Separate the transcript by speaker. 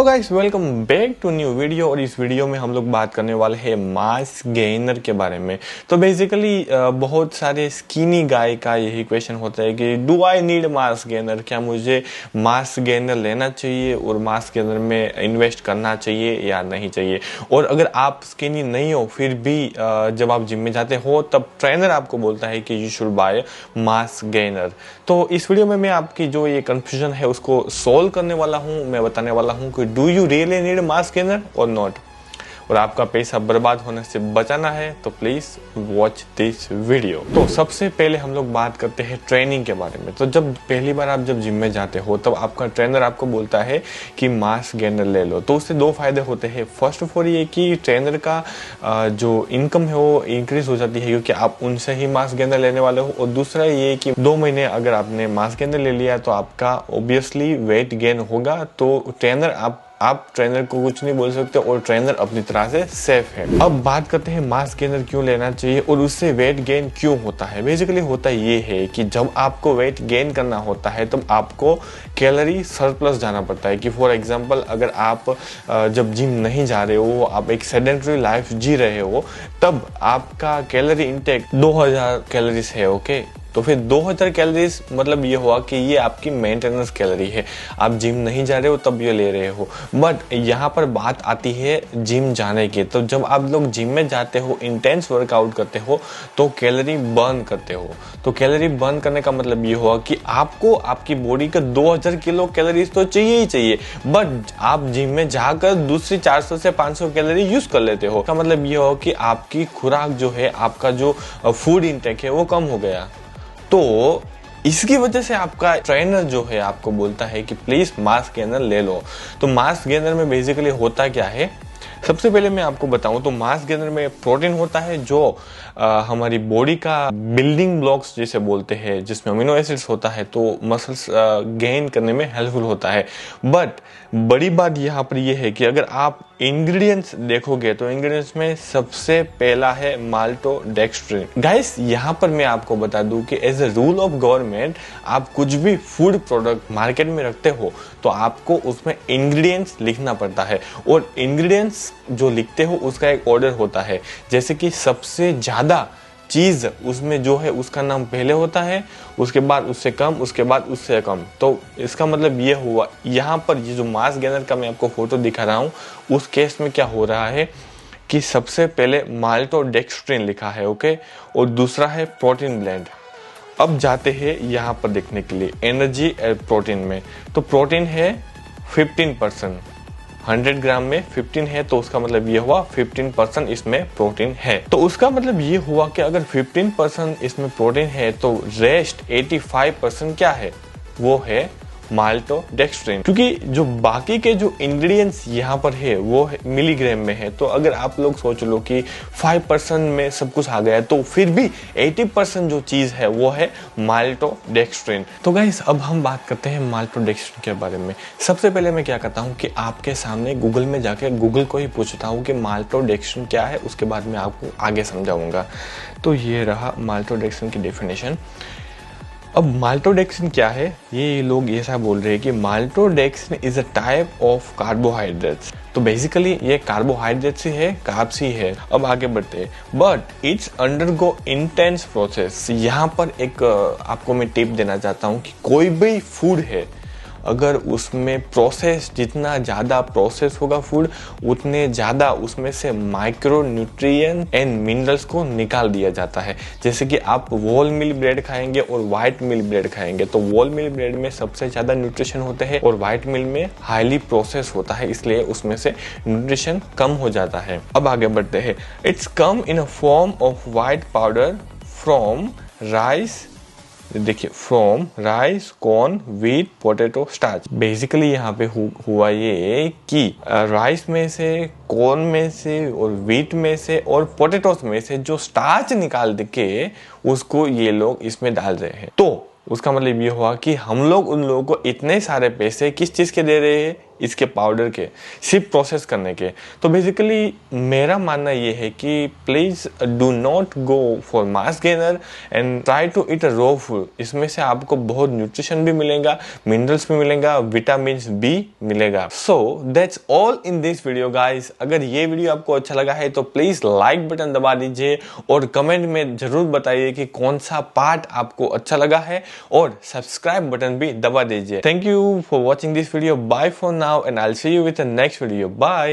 Speaker 1: Hello guys, welcome back to new video. और इस video में हम लोग बात करने वाले हैं मास गेनर के बारे में। तो बेसिकली बहुत सारे स्किनी गाय का यही क्वेश्चन होता है कि do I need mass gainer, क्या मुझे मास गेनर लेना चाहिए और मास गेनर में इन्वेस्ट करना चाहिए या नहीं चाहिए। और अगर आप स्किनी नहीं हो फिर भी जब आप जिम में जाते हो तब ट्रेनर आपको बोलता है कि you should by mass gainer. तो इस वीडियो में मैं आपकी जो ये कंफ्यूजन है उसको सोल्व करने वाला हूँ। मैं बताने वाला हूँ कि do you really need mass gainer और नॉट, और आपका पैसा बर्बाद होने से बचाना है तो प्लीज वॉच दिस वीडियो। तो सबसे पहले हम लोग बात करते हैं ट्रेनिंग के बारे में। तो जब पहली बार आप जब जिम में जाते हो तब आपका ट्रेनर आपको बोलता है कि मास गेनर ले लो। तो उससे दो फायदे होते हैं। फर्स्ट ऑफ ऑल ये कि ट्रेनर का जो इनकम है वो इंक्रीज हो जाती है क्योंकि आप उनसे ही मास गेनर लेने वाले हो। और दूसरा ये कि 2 महीने अगर आपने मास गेनर ले लिया तो आपका ऑब्वियसली वेट गेन होगा। तो ट्रेनर आप ट्रेनर को कुछ नहीं बोल सकते और ट्रेनर अपनी तरह से सेफ है। अब बात करते हैं मास गेनर क्यों लेना चाहिए और उससे वेट गेन क्यों होता है। बेसिकली होता ये है कि जब आपको वेट गेन करना होता है तब आपको कैलोरी सरप्लस जाना पड़ता है। कि फॉर एग्जांपल अगर आप जब जिम नहीं जा रहे हो, आप एक सेडेंटरी लाइफ जी रहे हो, तब आपका कैलोरी इंटेक 2000 कैलोरीज है। ओके, तो फिर 2000 कैलोरीज मतलब ये हुआ कि ये आपकी मेंटेनेंस कैलोरी है। आप जिम नहीं जा रहे हो तब ये ले रहे हो। बट यहाँ पर बात आती है जिम जाने की। तो जब आप लोग जिम में जाते हो, इंटेंस वर्कआउट करते हो तो कैलोरी बर्न करते हो। तो कैलोरी बर्न करने का मतलब ये हुआ कि आपको आपकी बॉडी का 2000 किलो कैलोरीज तो चाहिए ही चाहिए। बट आप जिम में जाकर दूसरी 400 से 500 कैलोरी यूज कर लेते हो। का मतलब ये हुआ कि आपकी खुराक जो है, आपका जो फूड इंटेक है वो कम हो गया। तो इसकी वजह से आपका ट्रेनर जो है आपको बोलता है कि प्लीज मास गेनर ले लो। तो मास गेनर में बेसिकली होता क्या है, सबसे पहले मैं आपको बताऊं तो मास गेनर में प्रोटीन होता है जो हमारी बॉडी का बिल्डिंग ब्लॉक्स जिसे बोलते हैं, जिसमें अमीनो एसिड्स होता है, तो मसल्स गेन करने में हेल्पफुल होता है। बट बड़ी बात यहाँ पर यह है कि अगर आप इंग्रेडिएंट्स देखोगे तो इंग्रेडिएंट्स में सबसे पहला है माल्टोडेक्स्ट्रिन। गाइस यहाँ पर मैं आपको बता दूं कि as a rule of government आप कुछ भी फूड प्रोडक्ट मार्केट में रखते हो तो आपको उसमें इंग्रेडिएंट्स लिखना पड़ता है। और इंग्रेडिएंट्स जो लिखते हो उसका एक ऑर्डर होता है। जैसे कि सबसे ज्यादा चीज उसमें जो है उसका नाम पहले होता है, उसके बाद उससे कम, उसके बाद उससे कम। तो इसका मतलब ये हुआ, यहाँ पर ये जो मास गेनर का मैं आपको फोटो दिखा रहा हूँ उस केस में क्या हो रहा है कि सबसे पहले माल्टोडेक्स्ट्रिन लिखा है, ओके, और दूसरा है प्रोटीन ब्लेंड। अब जाते हैं यहाँ पर देखने के लिए एनर्जी प्रोटीन में। तो प्रोटीन है 15%, 100 ग्राम में 15 है, तो उसका मतलब ये हुआ 15% इसमें प्रोटीन है। तो उसका मतलब ये हुआ कि अगर 15% इसमें प्रोटीन है तो रेस्ट 85% क्या है, वो है माल्टोडेक्स्ट्रिन। क्योंकि जो बाकी के जो इंग्रेडिएंट्स यहाँ पर है वो मिलीग्राम में है। तो अगर आप लोग सोच लो कि 5% में सब कुछ आ गया तो फिर भी 80% जो चीज है वो है माल्टोडेक्स्ट्रिन। तो गाइस अब हम बात करते हैं माल्टोडेक्स्ट्रिन के बारे में। सबसे पहले मैं क्या करता हूँ कि आपके सामने गूगल में जाके गूगल को ही पूछता हूँ कि माल्टोडेक्स्ट्रिन क्या है, उसके बाद मैं आपको आगे समझाऊंगा। तो ये रहा माल्टोडेक्स्ट्रिन की डेफिनेशन। अब माल्टोडेक्सिन क्या है, ये लोग ऐसा बोल रहे हैं कि maltodextrin is a type of carbohydrates. तो बेसिकली ये कार्बोहाइड्रेट्स ही है, कार्ब्स ही है। अब आगे बढ़ते हैं। But it's undergo intense process. यहाँ पर एक आपको मैं टिप देना चाहता हूँ कि कोई भी फूड है अगर उसमें प्रोसेस, जितना ज़्यादा प्रोसेस होगा फूड उतने ज़्यादा उसमें से माइक्रो न्यूट्रिएंट एंड मिनरल्स को निकाल दिया जाता है। जैसे कि आप व्होल मिल ब्रेड खाएंगे और व्हाइट मिल ब्रेड खाएंगे तो व्होल मिल ब्रेड में सबसे ज़्यादा न्यूट्रिशन होते हैं और व्हाइट मिल में हाईली प्रोसेस होता है, इसलिए उसमें से न्यूट्रिशन कम हो जाता है। अब आगे बढ़ते हैं। It's come in a form of white powder from rice, देखिए from rice, corn, wheat, potato, starch. Basically यहाँ पे हुआ ये कि राइस में से, कॉर्न में से और व्हीट में से और पोटैटोस में से जो स्टार्च निकाल के उसको ये लोग इसमें डाल रहे हैं। तो उसका मतलब ये हुआ कि हम लोग उन लोगों को इतने सारे पैसे किस चीज के दे रहे हैं, इसके पाउडर के, सिर्फ प्रोसेस करने के। तो बेसिकली मेरा मानना ये है कि please do not go for mass gainer and try to eat a raw food. इसमें से आपको बहुत न्यूट्रिशन भी मिलेगा, मिनरल्स भी मिलेगा, विटामिन बी मिलेगा। So that's all in this video guys. अगर ये वीडियो आपको अच्छा लगा है तो प्लीज लाइक बटन दबा दीजिए और कमेंट में जरूर बताइए कि कौन सा पार्ट आपको अच्छा लगा है, और सब्सक्राइब बटन भी दबा दीजिए। Thank you for watching this video. Bye for now and I will see you with the next video. Bye.